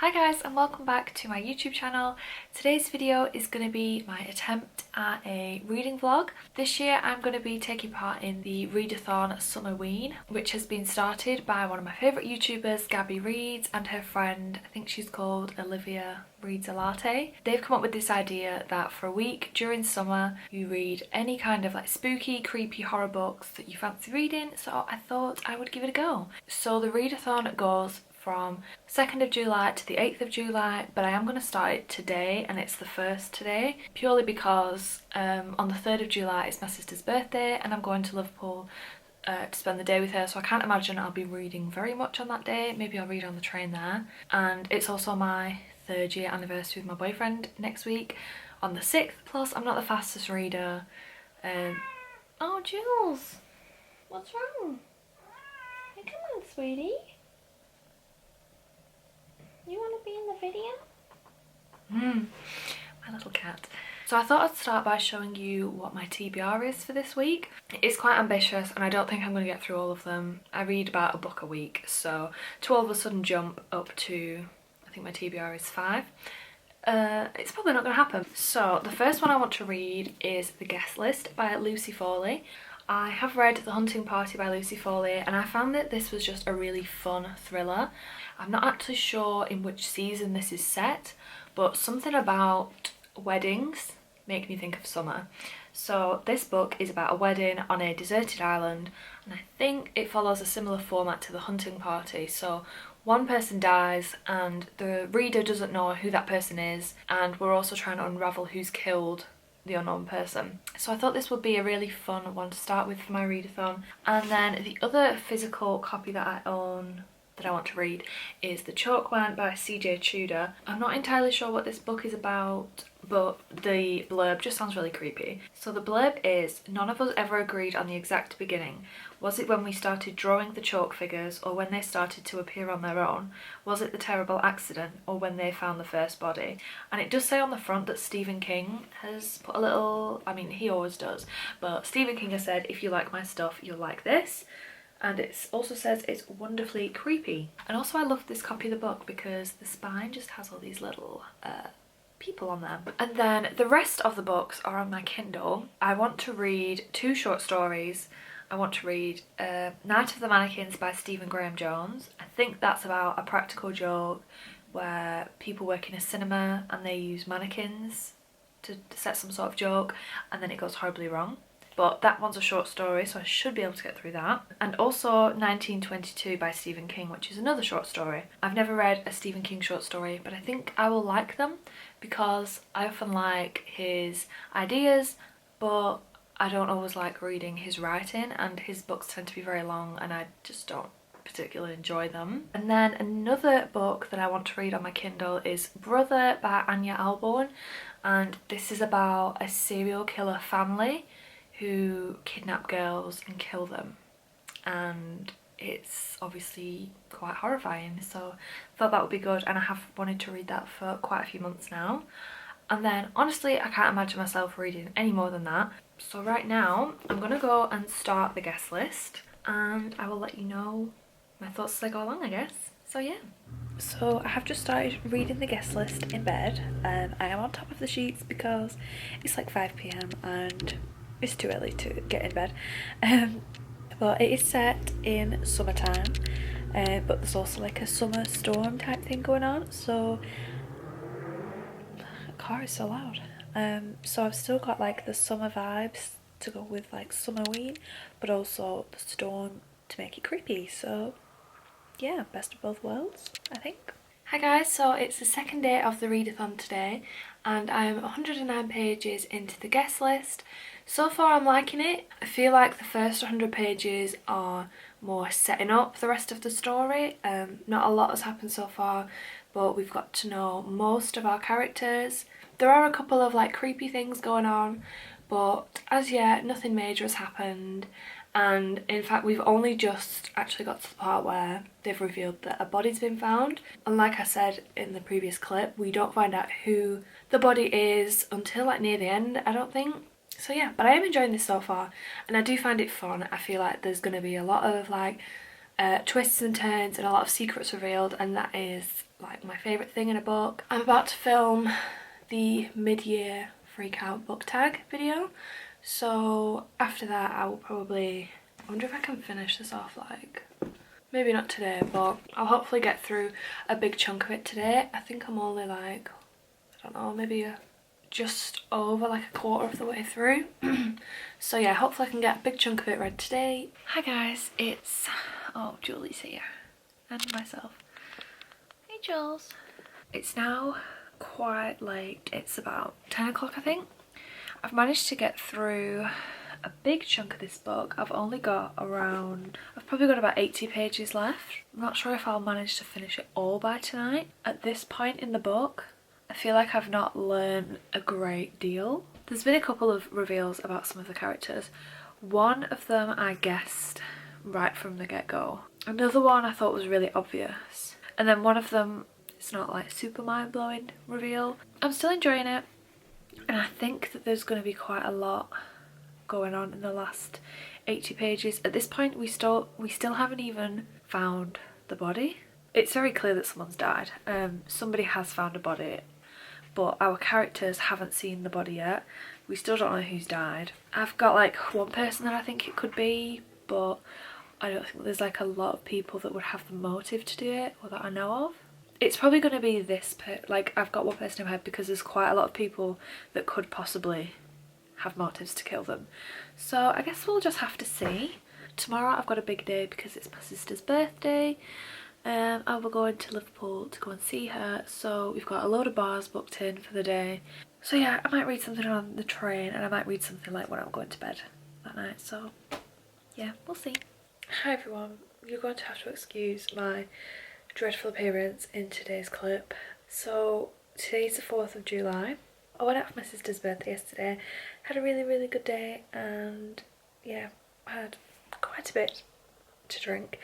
Hi guys and welcome back to my YouTube channel. Today's video is going to be my attempt at a reading vlog. This year I'm going to be taking part in the readathon Summerween, which has been started by one of my favourite YouTubers, Gabby Reads, and her friend, I think she's called Olivia Reads a Latte. They've come up with this idea that for a week during summer you read any kind of like spooky, creepy horror books that you fancy reading, so I thought I would give it a go. So the readathon goes from 2nd of July to the 8th of July, but I am going to start it today, and it's the first today, purely because on the 3rd of July it's my sister's birthday and I'm going to Liverpool to spend the day with her, so I can't imagine I'll be reading very much on that day. Maybe I'll read on the train there. And it's also my 3rd year anniversary with my boyfriend next week on the 6th, plus I'm not the fastest reader. Oh Jules, what's wrong? Hey, come on sweetie. You want to be in the video? My little cat. So I thought I'd start by showing you what my TBR is for this week. It's quite ambitious and I don't think I'm going to get through all of them. I read about a book a week, so to all of a sudden jump up to, I think my TBR is 5. It's probably not going to happen. So the first one I want to read is The Guest List by Lucy Foley. I have read The Hunting Party by Lucy Foley and I found that this was just a really fun thriller. I'm not actually sure in which season this is set, but something about weddings make me think of summer. So this book is about a wedding on a deserted island, and I think it follows a similar format to The Hunting Party. So one person dies and the reader doesn't know who that person is, and we're also trying to unravel who's killed the unknown person. So I thought this would be a really fun one to start with for my readathon. And then the other physical copy that I own that I want to read is The Chalkman by CJ Tudor. I'm not entirely sure what this book is about, but the blurb just sounds really creepy. So the blurb is, none of us ever agreed on the exact beginning. Was it when we started drawing the chalk figures, or when they started to appear on their own? Was it the terrible accident, or when they found the first body? And it does say on the front that Stephen King has put a little, I mean he always does, but Stephen King has said, if you like my stuff you'll like this. And it also says it's wonderfully creepy. And also I love this copy of the book because the spine just has all these little people on them. And then the rest of the books are on my Kindle. I want to read 2 short stories. I want to read Night of the Mannequins by Stephen Graham Jones. I think that's about a practical joke where people work in a cinema and they use mannequins to set some sort of joke, and then it goes horribly wrong. But that one's a short story, so I should be able to get through that. And also 1922 by Stephen King, which is another short story. I've never read a Stephen King short story, but I think I will like them because I often like his ideas, but I don't always like reading his writing, and his books tend to be very long and I just don't particularly enjoy them. And then another book that I want to read on my Kindle is Brother by Anya Alborn, and this is about a serial killer family who kidnap girls and kill them, and it's obviously quite horrifying, so I thought that would be good, and I have wanted to read that for quite a few months now. And then honestly I can't imagine myself reading any more than that, so right now I'm gonna go and start The Guest List and I will let you know my thoughts as I go along, I guess. So yeah. So I have just started reading The Guest List in bed, and I am on top of the sheets because it's like 5 p.m. and it's too early to get in bed. But it is set in summertime, but there's also like a summer storm type thing going on, so the car is so loud. So I've still got like the summer vibes to go with like Summerween, but also the storm to make it creepy. So yeah, best of both worlds, I think. Hi guys, so it's the second day of the readathon today and I'm 109 pages into The Guest List. So far I'm liking it. I feel like the first 100 pages are more setting up the rest of the story. Not a lot has happened so far, but we've got to know most of our characters. There are a couple of like creepy things going on, but as yet nothing major has happened. And in fact we've only just actually got to the part where they've revealed that a body's been found, and like I said in the previous clip, we don't find out who the body is until like near the end, I don't think. So yeah, but I am enjoying this so far and I do find it fun. I feel like there's going to be a lot of like twists and turns and a lot of secrets revealed, and that is like my favourite thing in a book. I'm about to film the mid-year freak out book tag video, so after that I will probably, I wonder if I can finish this off, like maybe not today, but I'll hopefully get through a big chunk of it today. I think I'm only like, I don't know, maybe just over like a quarter of the way through. So yeah, hopefully I can get a big chunk of it read today. Hi guys, it's, oh, Julie's here and myself. Hey Jules. It's now quite late, it's about 10 o'clock I think. I've managed to get through a big chunk of this book. I've only got around, I've probably got about 80 pages left. I'm not sure if I'll manage to finish it all by tonight. At this point in the book, I feel like I've not learned a great deal. There's been a couple of reveals about some of the characters. One of them I guessed right from the get-go. Another one I thought was really obvious. And then one of them, it's not like super mind-blowing reveal. I'm still enjoying it. And I think that there's going to be quite a lot going on in the last 80 pages. At this point we still haven't even found the body. It's very clear that someone's died. Somebody has found a body, but our characters haven't seen the body yet. We still don't know who's died. I've got like one person that I think it could be, but I don't think there's like a lot of people that would have the motive to do it, or that I know of. It's probably going to be this, like I've got one person in my head because there's quite a lot of people that could possibly have motives to kill them. So I guess we'll just have to see. Tomorrow I've got a big day because it's my sister's birthday. I will go into Liverpool to go and see her, so we've got a load of bars booked in for the day. So yeah, I might read something on the train, and I might read something like when I'm going to bed that night, so yeah, we'll see. Hi everyone, you're going to have to excuse my dreadful appearance in today's clip. So today's the 4th of July. I went out for my sister's birthday yesterday, had a really good day, and yeah, I had quite a bit to drink,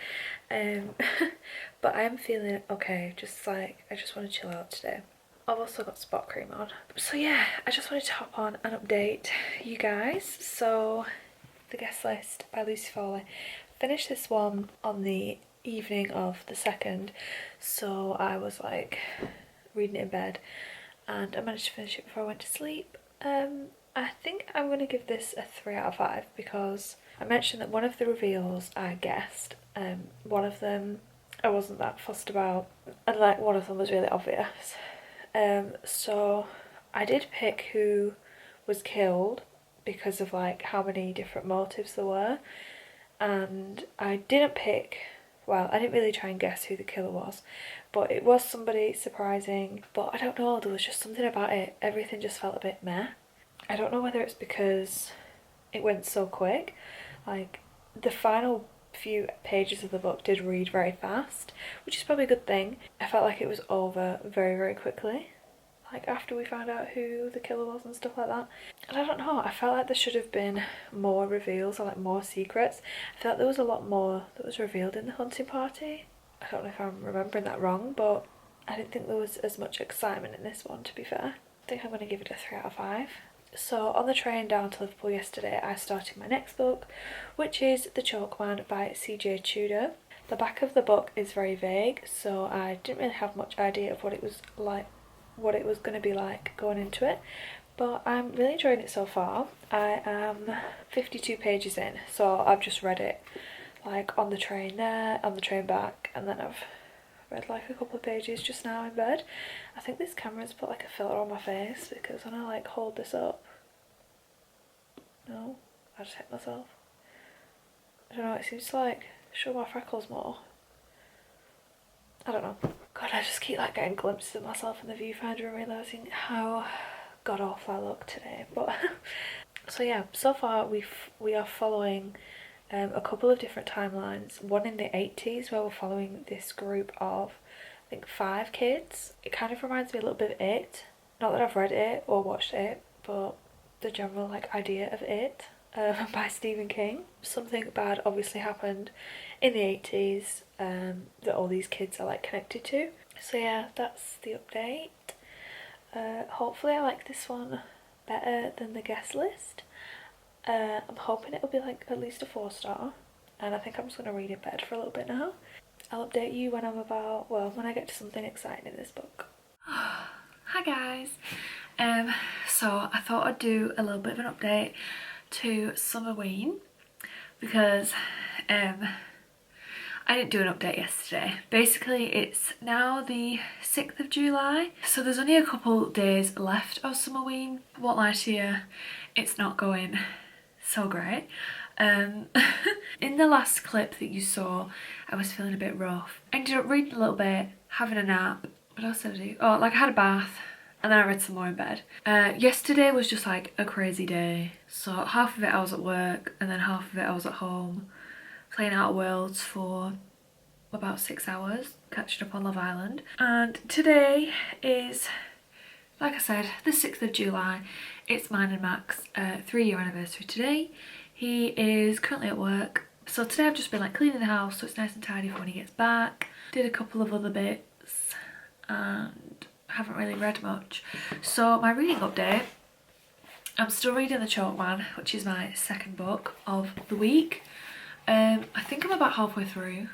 but I am feeling okay, just like I just want to chill out today. I've also got spot cream on, so yeah, I just wanted to hop on and update you guys. So The Guest List by Lucy Foley, finished this one on the evening of the 2nd, so I was like reading it in bed and I managed to finish it before I went to sleep. I think I'm going to give this a 3 out of 5 because I mentioned that one of the reveals I guessed, one of them I wasn't that fussed about, and like one of them was really obvious. So I did pick who was killed because of like how many different motives there were, and I didn't pick, well, I didn't really try and guess who the killer was, but it was somebody surprising. But I don't know, there was just something about it, everything just felt a bit meh. I don't know whether it's because it went so quick, like the final few pages of the book did read very fast, which is probably a good thing. I felt like it was over very quickly, like after we found out who the killer was and stuff like that. And I don't know, I felt like there should have been more reveals or like more secrets. I felt like there was a lot more that was revealed in the hunting party. I don't know if I'm remembering that wrong, but I didn't think there was as much excitement in this one, to be fair. I think I'm going to give it a 3 out of 5. So on the train down to Liverpool yesterday, I started my next book, which is The Chalkman by CJ Tudor. The back of the book is very vague, so I didn't really have much idea of what it was like, what it was going to be like going into it, but I'm really enjoying it so far. I am 52 pages in, so I've just read it like on the train there, on the train back, and then I've read like a couple of pages just now in bed. I think this camera's put like a filter on my face because when I like hold this up, no, I just hit myself. I don't know, it seems to like show my freckles more. I don't know. God, I just keep like getting glimpses of myself in the viewfinder and realising how god awful I look today. But so yeah, so far we are following a couple of different timelines. One in the 80s where we're following this group of, I think, 5 kids. It kind of reminds me a little bit of It. Not that I've read it or watched it, but the general like idea of It by Stephen King. Something bad obviously happened in the 80s that all these kids are like connected to. So yeah, that's the update. Hopefully I like this one better than The Guest List. I'm hoping it'll be like at least a 4-star, and I think I'm just going to read in bed for a little bit now. I'll update you when I'm about, well, when I get to something exciting in this book. Hi guys. So I thought I'd do a little bit of an update to Summerween because I didn't do an update yesterday. Basically, it's now the 6th of July, so there's only a couple days left of Summerween. Won't lie to you, it's not going so great. In the last clip that you saw, I was feeling a bit rough. I ended up reading a little bit, having a nap. What else did I do? Oh, like I had a bath and then I read some more in bed. Yesterday was just like a crazy day. So half of it I was at work and then half of it I was at home playing Outer Worlds for about 6 hours, catching up on Love Island. And today is, like I said, the 6th of July. It's mine and Mac's 3-year anniversary today. He is currently at work. So today I've just been like cleaning the house so it's nice and tidy for when he gets back. Did a couple of other bits and haven't really read much. So my reading update, I'm still reading The Chalk Man, which is my second book of the week. I think I'm about halfway through.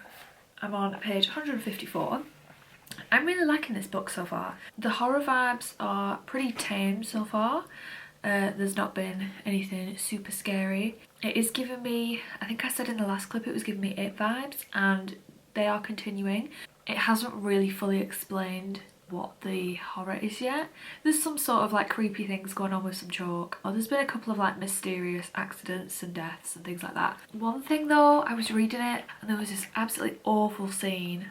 I'm on page 154. I'm really liking this book so far. The horror vibes are pretty tame so far. There's not been anything super scary. It is giving me, I think I said in the last clip it was giving me It vibes, and they are continuing. It hasn't really fully explained what the horror is yet. There's some sort of like creepy things going on with some chalk. Oh, there's been a couple of like mysterious accidents and deaths and things like that. One thing though, I was reading it and there was this absolutely awful scene.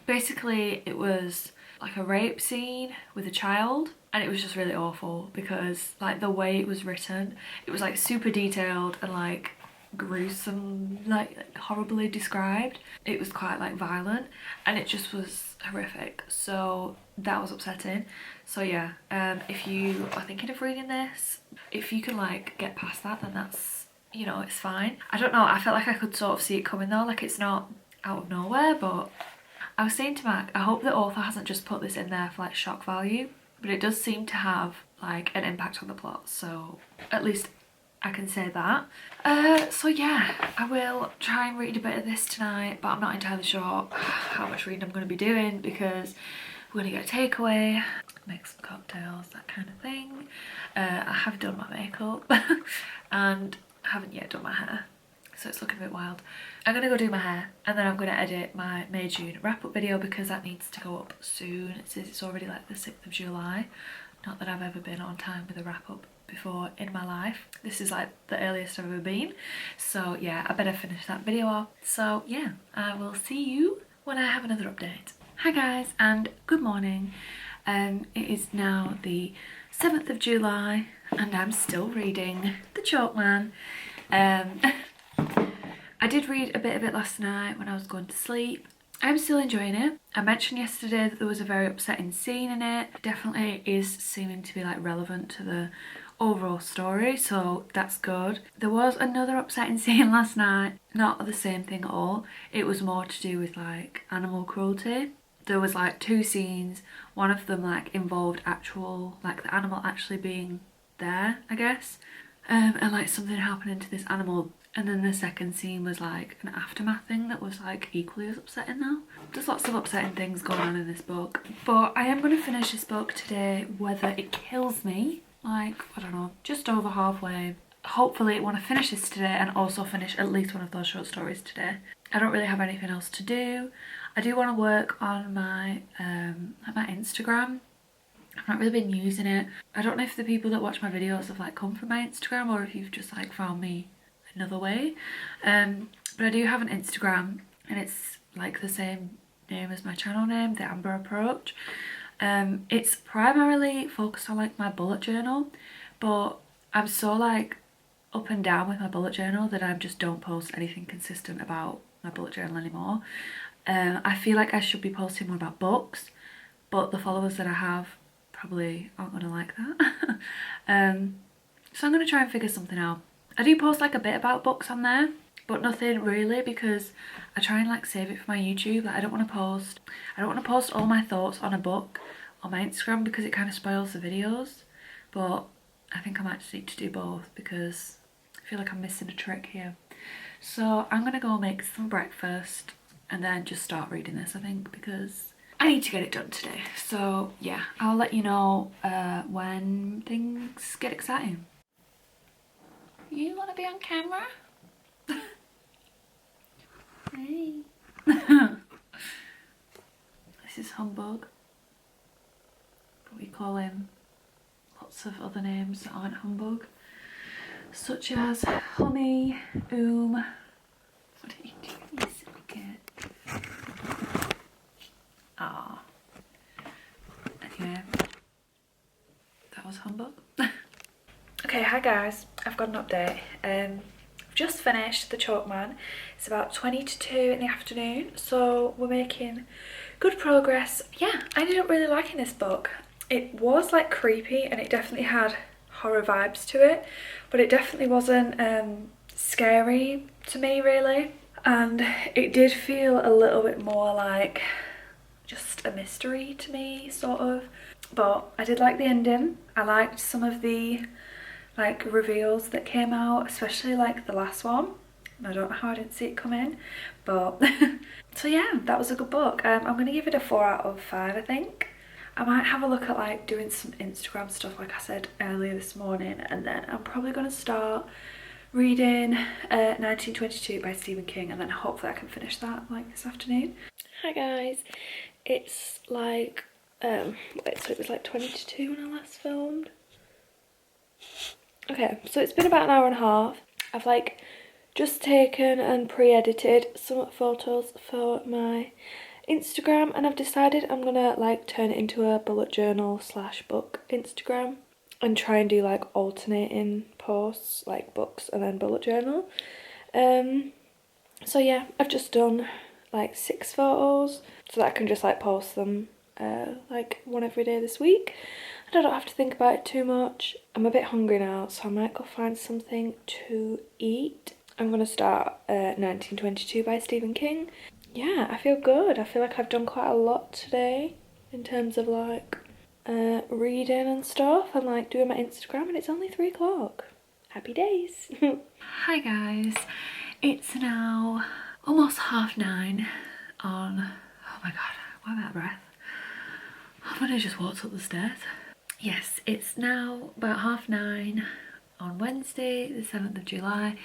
Basically it was like a rape scene with a child, and it was just really awful because like the way it was written, it was like super detailed and like gruesome, like horribly described. It was quite like violent and it just was horrific, so that was upsetting. So yeah, if you are thinking of reading this, if you can like get past that, then that's, you know, it's fine. I don't know, I felt like I could sort of see it coming though, like it's not out of nowhere. But I was saying to Mac, I hope the author hasn't just put this in there for like shock value, but it does seem to have like an impact on the plot, so at least I can say that. So yeah, I will try and read a bit of this tonight, but I'm not entirely sure how much reading I'm going to be doing because we're going to get a takeaway, make some cocktails, that kind of thing. I have done my makeup and I haven't yet done my hair, so it's looking a bit wild. I'm going to go do my hair and then I'm going to edit my May June wrap up video because that needs to go up soon since it's already like the 6th of July. Not that I've ever been on time with a wrap up before in my life. This is like the earliest I've ever been, so yeah, I better finish that video off. So yeah, I will see you when I have another update. Hi guys and good morning. It is now the 7th of July and I'm still reading The Chalk Man. I did read a bit of it last night when I was going to sleep. I'm still enjoying it. I mentioned yesterday that there was a very upsetting scene in it. It definitely is seeming to be like relevant to the overall story, so that's good. There was another upsetting scene last night, not the same thing at all. It was more to do with like animal cruelty. There was like 2 scenes. One of them like involved actual, like the animal actually being there, I guess, and like something happening to this animal. And then the second scene was like an aftermath thing that was like equally as upsetting though. There's lots of upsetting things going on in this book. But I am going to finish this book today whether it kills me. Like, I don't know, just over halfway. Hopefully I want to finish this today and also finish at least one of those short stories today. I don't really have anything else to do. I do want to work on my Instagram. I've not really been using it. I don't know if the people that watch my videos have like come from my Instagram or if you've just like found me another way, but I do have an Instagram and it's like the same name as my channel name, The Amber Approach. It's primarily focused on like my bullet journal, but I'm so like up and down with my bullet journal that I just don't post anything consistent about my bullet journal anymore. I feel like I should be posting more about books, but the followers that I have probably aren't gonna like that. So I'm gonna try and figure something out. I do post like a bit about books on there, but nothing really because I try and like save it for my YouTube. Like I don't want to post all my thoughts on a book on my Instagram because it kind of spoils the videos. But I think I might just need to do both because I feel like I'm missing a trick here. So I'm gonna go make some breakfast and then just start reading this, I think, because I need to get it done today. So yeah, I'll let you know when things get exciting. You want to be on camera? Hey. This is Humbug, but we call him lots of other names that aren't Humbug, such as Honey, What are you doing, you silly kid? Ah. Anyway, that was Humbug. Okay, hi guys, I've got an update. I've just finished The Chalk Man. It's about 20 to 2 in the afternoon, so we're making good progress. Yeah, I ended up really liking this book. It was like creepy and it definitely had horror vibes to it, but it definitely wasn't scary to me really, and it did feel a little bit more like just a mystery to me, sort of. But I did like the ending. I liked some of the like reveals that came out, especially like the last one. I don't know how I didn't see it come in, but so yeah, that was a good book. I'm gonna give it a 4 out of 5, I think. I might have a look at like doing some Instagram stuff like I said earlier this morning, and then I'm probably gonna start reading 1922 by Stephen King, and then hopefully I can finish that like this afternoon. Hi guys, it's like wait, so it was like 20 to 2 when I last filmed. Okay, so it's been about an hour and a half. I've like just taken and pre-edited some photos for my Instagram, and I've decided I'm gonna like turn it into a bullet journal / book Instagram and try and do like alternating posts, like books and then bullet journal. So yeah, I've just done like 6 photos so that I can just like post them like one every day this week. I don't have to think about it too much. I'm a bit hungry now, so I might go find something to eat. I'm gonna start 1922 by Stephen King. Yeah, I feel good. I feel like I've done quite a lot today in terms of like reading and stuff and like doing my Instagram, and it's only 3 o'clock. Happy days. Hi guys, it's now almost 9:30 on, oh my god, why am I out of breath? I've only just walked up the stairs. Yes, it's now about 9:30 on Wednesday the 7th of July,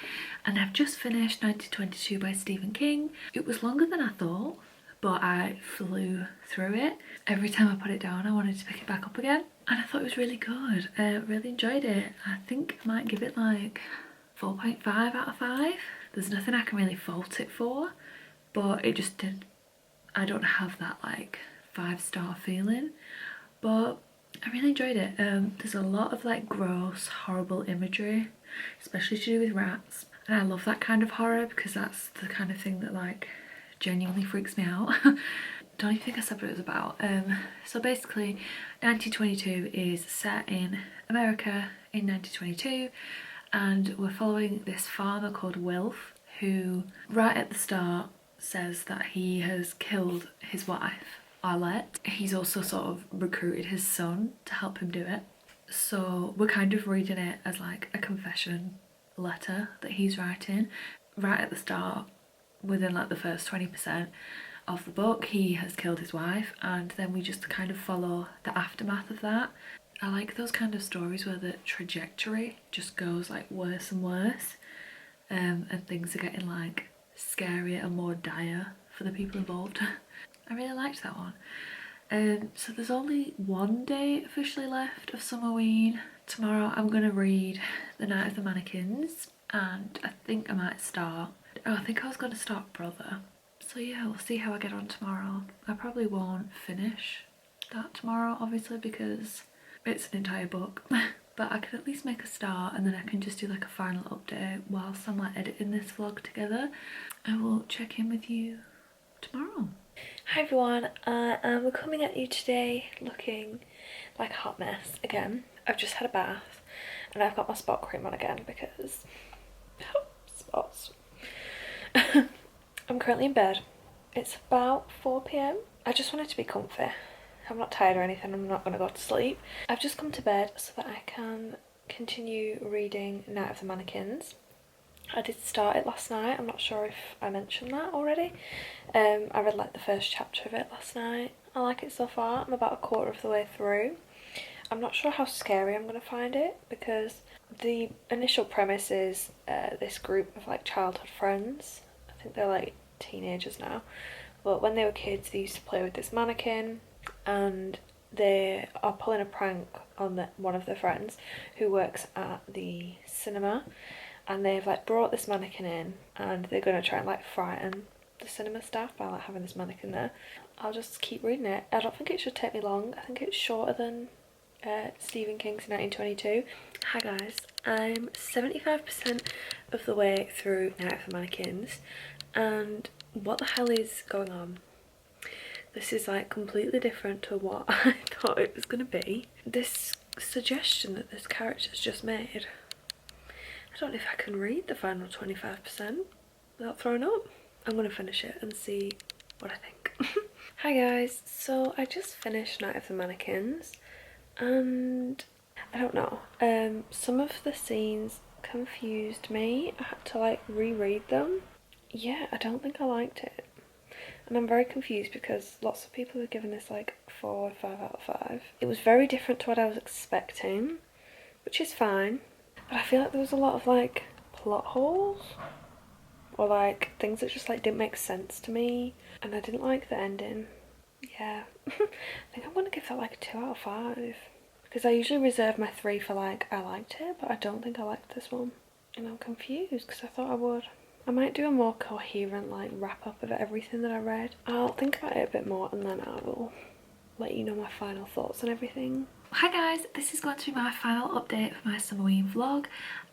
and I've just finished 1922 by Stephen King. It was longer than I thought, but I flew through it. Every time I put it down I wanted to pick it back up again, and I thought it was really good. I really enjoyed it. I think I might give it like 4.5 out of 5. There's nothing I can really fault it for, but it just did, I don't have that like 5-star feeling, but I really enjoyed it. There's a lot of like gross, horrible imagery, especially to do with rats, and I love that kind of horror because that's the kind of thing that like genuinely freaks me out. Don't even think I said what it was about. So basically 1922 is set in America in 1922, and we're following this farmer called Wilf, who right at the start says that he has killed his wife Arlette. He's also sort of recruited his son to help him do it. So we're kind of reading it as like a confession letter that he's writing. Right at the start, within like the first 20% of the book, he has killed his wife, and then we just kind of follow the aftermath of that. I like those kind of stories where the trajectory just goes like worse and worse, and things are getting like scarier and more dire for the people involved. I really liked that one. So there's only one day officially left of summerween. Tomorrow I'm going to read The Night of the Mannequins, and I think I might start, oh, I think I was going to start Brother. So yeah, we'll see how I get on tomorrow. I probably won't finish that tomorrow, obviously, because it's an entire book. But I can at least make a start, and then I can just do like a final update whilst I'm like editing this vlog together. I will check in with you tomorrow. Hi everyone, we're coming at you today looking like a hot mess again. I've just had a bath and I've got my spot cream on again because spots. I'm currently in bed. It's about 4 PM. I just wanted to be comfy. I'm not tired or anything, I'm not going to go to sleep. I've just come to bed so that I can continue reading Night of the Mannequins. I did start it last night. I'm not sure if I mentioned that already. I read like the first chapter of it last night. I like it so far. I'm about a quarter of the way through. I'm not sure how scary I'm going to find it because the initial premise is this group of like childhood friends. I think they're like teenagers now, but when they were kids they used to play with this mannequin, and they are pulling a prank on one of their friends who works at the cinema, and they've like brought this mannequin in and they're going to try and like frighten the cinema staff by like having this mannequin there. I'll just keep reading it. I don't think it should take me long. I think it's shorter than Stephen King's 1922. Hi guys, I'm 75% of the way through Night of the Mannequins, and what the hell is going on? This is like completely different to what I thought it was going to be. This suggestion that this character's just made, I don't know if I can read the final 25% without throwing up. I'm going to finish it and see what I think. Hi guys, so I just finished Night of the Mannequins, and I don't know, some of the scenes confused me. I had to like reread them. Yeah, I don't think I liked it, and I'm very confused because lots of people have given this like 4 or 5 out of 5. It was very different to what I was expecting, which is fine, but I feel like there was a lot of like plot holes or like things that just like didn't make sense to me, and I didn't like the ending. Yeah, I think I'm gonna give that like a 2 out of 5 because I usually reserve my 3 for like I liked it, but I don't think I liked this one, and I'm confused because I thought I would. I might do a more coherent like wrap up of everything that I read. I'll think about it a bit more and then I will let you know my final thoughts and everything. Hi guys, this is going to be my final update for my summerween vlog.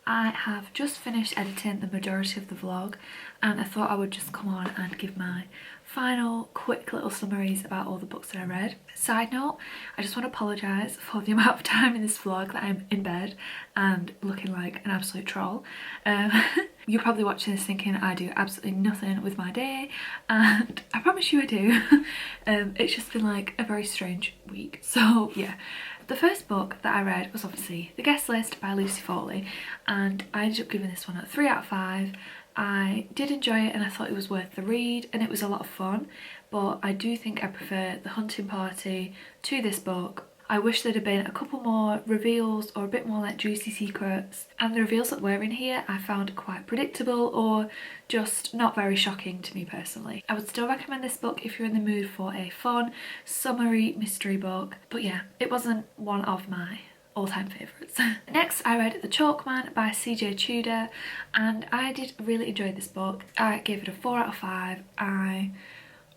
I have just finished editing the majority of the vlog, and I thought I would just come on and give my final quick little summaries about all the books that I read. Side note, I just want to apologise for the amount of time in this vlog that I'm in bed and looking like an absolute troll. You're probably watching this thinking I do absolutely nothing with my day, and I promise you I do. It's just been like a very strange week, so yeah. The first book that I read was obviously The Guest List by Lucy Foley, and I ended up giving this one a 3 out of 5. I did enjoy it and I thought it was worth the read and it was a lot of fun, but I do think I prefer The Hunting Party to this book. I wish there'd have been a couple more reveals or a bit more like juicy secrets, and the reveals that were in here I found quite predictable or just not very shocking to me personally. I would still recommend this book if you're in the mood for a fun, summery mystery book, but yeah, it wasn't one of my all-time favourites. Next I read The Chalkman by CJ Tudor, and I did really enjoy this book. I gave it a 4 out of 5. I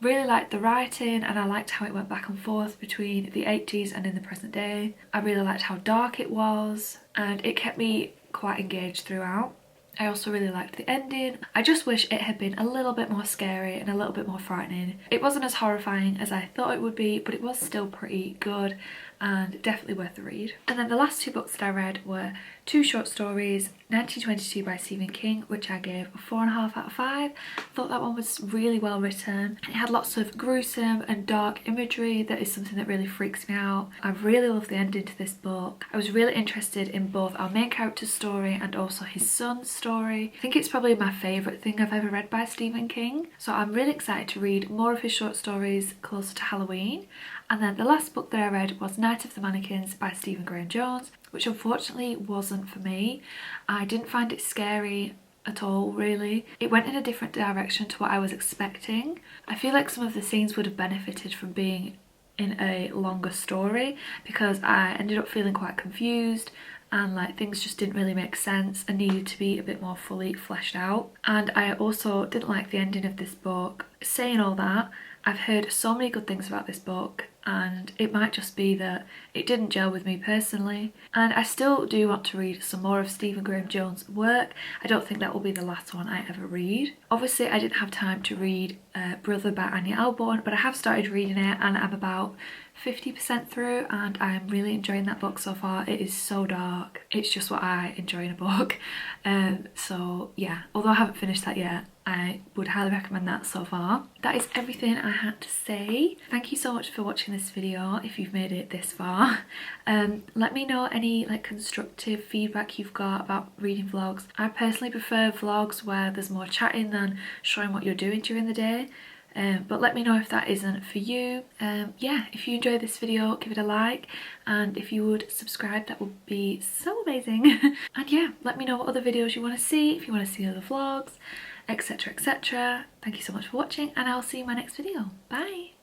really liked the writing and I liked how it went back and forth between the 80s and in the present day. I really liked how dark it was and it kept me quite engaged throughout. I also really liked the ending. I just wish it had been a little bit more scary and a little bit more frightening. It wasn't as horrifying as I thought it would be, but it was still pretty good and definitely worth the read. And then the last 2 books that I read were 2 short stories, 1922 by Stephen King, which I gave a 4.5 out of 5. I thought that one was really well written. It had lots of gruesome and dark imagery that is something that really freaks me out. I really love the ending to this book. I was really interested in both our main character's story and also his son's story. I think it's probably my favourite thing I've ever read by Stephen King, so I'm really excited to read more of his short stories closer to Halloween. And then the last book that I read was Night of the Mannequins by Stephen Graham Jones, which unfortunately wasn't for me. I didn't find it scary at all, really. It went in a different direction to what I was expecting. I feel like some of the scenes would have benefited from being in a longer story because I ended up feeling quite confused and like things just didn't really make sense and needed to be a bit more fully fleshed out. And I also didn't like the ending of this book. Saying all that, I've heard so many good things about this book, and it might just be that it didn't gel with me personally, and I still do want to read some more of Stephen Graham Jones' work. I don't think that will be the last one I ever read. Obviously I didn't have time to read Brother by Anya Alborn, but I have started reading it and I'm about 50% through and I'm really enjoying that book so far. It is so dark. It's just what I enjoy in a book. So yeah, although I haven't finished that yet, I would highly recommend that so far. That is everything I had to say. Thank you so much for watching this video if you've made it this far. Let me know any like constructive feedback you've got about reading vlogs. I personally prefer vlogs where there's more chatting than showing what you're doing during the day. But let me know if that isn't for you. Yeah, if you enjoyed this video, give it a like, and if you would subscribe, that would be so amazing. And yeah, let me know what other videos you want to see, if you want to see other vlogs, etc, etc. Thank you so much for watching, and I'll see you in my next video. Bye!